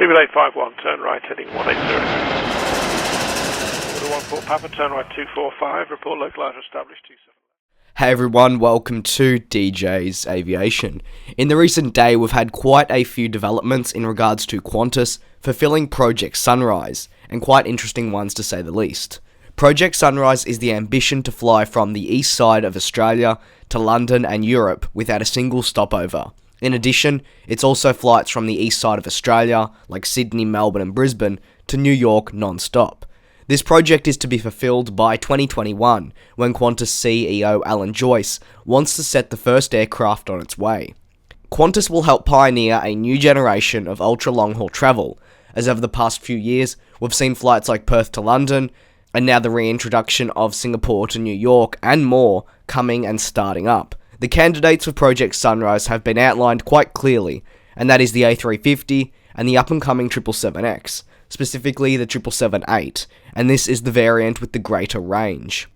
Google 851, turn right, heading 180. Order 14 Papa, turn right 245, report localizer established 27. Hey everyone, welcome to DJ's Aviation. In the recent day, we've had quite a few developments in regards to Qantas fulfilling Project Sunrise, and quite interesting ones to say the least. Project Sunrise is the ambition to fly from the east side of Australia to London and Europe without a single stopover. In addition, it's also flights from the east side of Australia, like Sydney, Melbourne and Brisbane, to New York non-stop. This project is to be fulfilled by 2021, when Qantas CEO Alan Joyce wants to set the first aircraft on its way. Qantas will help pioneer a new generation of ultra-long-haul travel, as over the past few years, we've seen flights like Perth to London, and now the reintroduction of Singapore to New York, and more, coming and starting up. The candidates for Project Sunrise have been outlined quite clearly, and that is the A350 and the up-and-coming 777X, specifically the 777-8, and this is the variant with the greater range.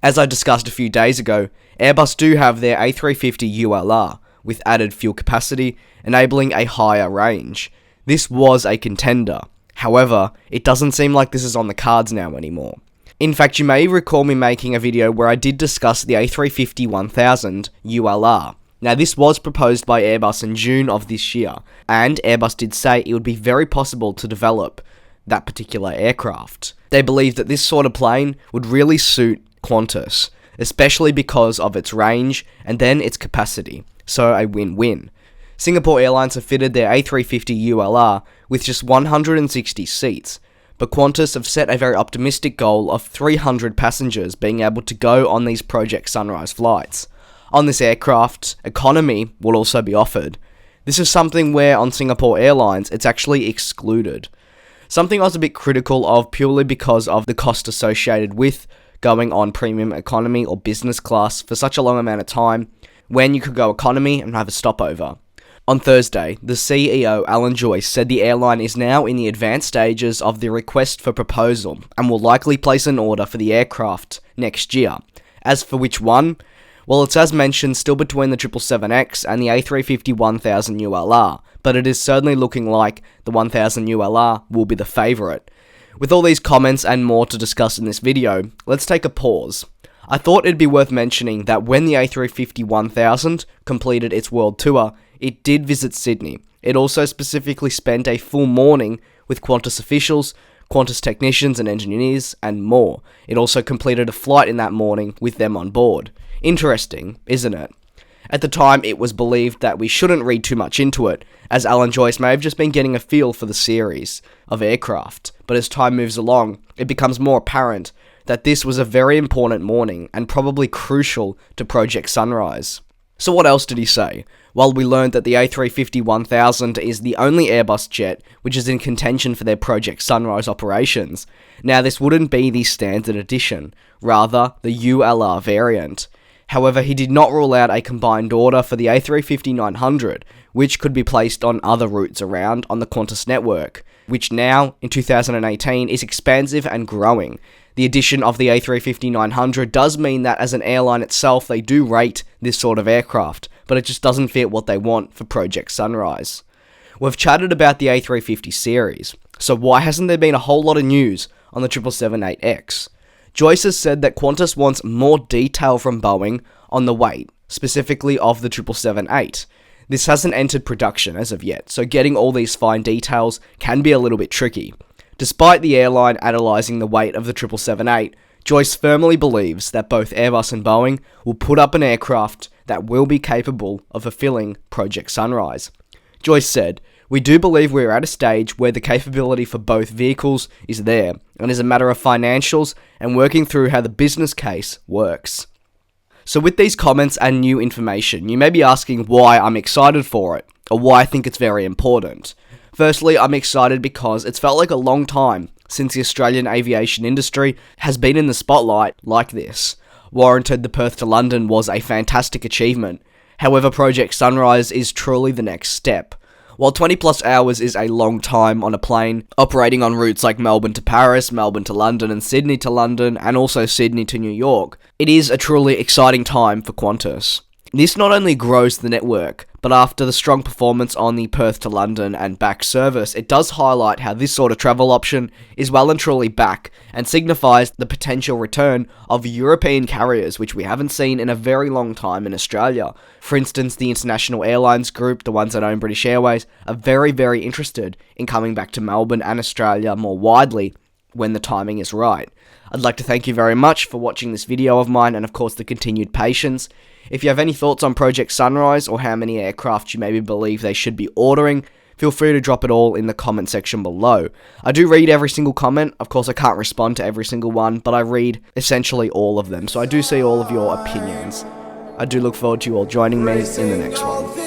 As I discussed a few days ago, Airbus do have their A350-ULR, with added fuel capacity, enabling a higher range. This was a contender. However, it doesn't seem like this is on the cards now anymore. In fact, you may recall me making a video where I did discuss the A350-1000ULR. Now, this was proposed by Airbus in June of this year, and Airbus did say it would be very possible to develop that particular aircraft. They believe that this sort of plane would really suit Qantas, especially because of its range and then its capacity, so a win-win. Singapore Airlines have fitted their A350-ULR with just 160 seats, but Qantas have set a very optimistic goal of 300 passengers being able to go on these Project Sunrise flights. On this aircraft, economy will also be offered. This is something where on Singapore Airlines it's actually excluded. Something I was a bit critical of purely because of the cost associated with going on premium economy or business class for such a long amount of time when you could go economy and have a stopover. On Thursday, the CEO, Alan Joyce, said the airline is now in the advanced stages of the request for proposal and will likely place an order for the aircraft next year. As for which one? Well, it's as mentioned still between the 777X and the A350-1000ULR, but it is certainly looking like the 1000ULR will be the favourite. With all these comments and more to discuss in this video, let's take a pause. I thought it'd be worth mentioning that when the A350-1000 completed its world tour, it did visit Sydney. It also specifically spent a full morning with Qantas officials, Qantas technicians and engineers, and more. It also completed a flight in that morning with them on board. Interesting, isn't it? At the time, it was believed that we shouldn't read too much into it, as Alan Joyce may have just been getting a feel for the series of aircraft. But as time moves along, it becomes more apparent that this was a very important morning and probably crucial to Project Sunrise. So what else did he say? Well, we learned that the A350-1000 is the only Airbus jet which is in contention for their Project Sunrise operations. Now, this wouldn't be the standard edition, rather the ULR variant. However, he did not rule out a combined order for the A350-900, which could be placed on other routes around on the Qantas network, which now, in 2018, is expansive and growing. The addition of the A350-900 does mean that as an airline itself, they do rate this sort of aircraft, but it just doesn't fit what they want for Project Sunrise. We've chatted about the A350 series, so why hasn't there been a whole lot of news on the 777-8X? Joyce has said that Qantas wants more detail from Boeing on the weight, specifically of the 777-8. This hasn't entered production as of yet, so getting all these fine details can be a little bit tricky. Despite the airline analysing the weight of the 777-8, Joyce firmly believes that both Airbus and Boeing will put up an aircraft that will be capable of fulfilling Project Sunrise. Joyce said, "We do believe we are at a stage where the capability for both vehicles is there, and is a matter of financials and working through how the business case works." So with these comments and new information, you may be asking why I'm excited for it, or why I think it's very important. Firstly, I'm excited because it's felt like a long time since the Australian aviation industry has been in the spotlight like this. Warranted the Perth to London was a fantastic achievement. However, Project Sunrise is truly the next step. While 20 plus hours is a long time on a plane, operating on routes like Melbourne to Paris, Melbourne to London and Sydney to London, and also Sydney to New York, it is a truly exciting time for Qantas. This not only grows the network, but but after the strong performance on the Perth to London and back service, it does highlight how this sort of travel option is well and truly back, and signifies the potential return of European carriers, which we haven't seen in a very long time in Australia. For instance, the International Airlines Group, the ones that own British Airways, are very, very interested in coming back to Melbourne and Australia more widely when the timing is right. I'd like to thank you very much for watching this video of mine, and of course the continued patience. If you have any thoughts on Project Sunrise, or how many aircraft you maybe believe they should be ordering, feel free to drop it all in the comment section below. I do read every single comment. Of course I can't respond to every single one, but I read essentially all of them, so I do see all of your opinions. I do look forward to you all joining me in the next one.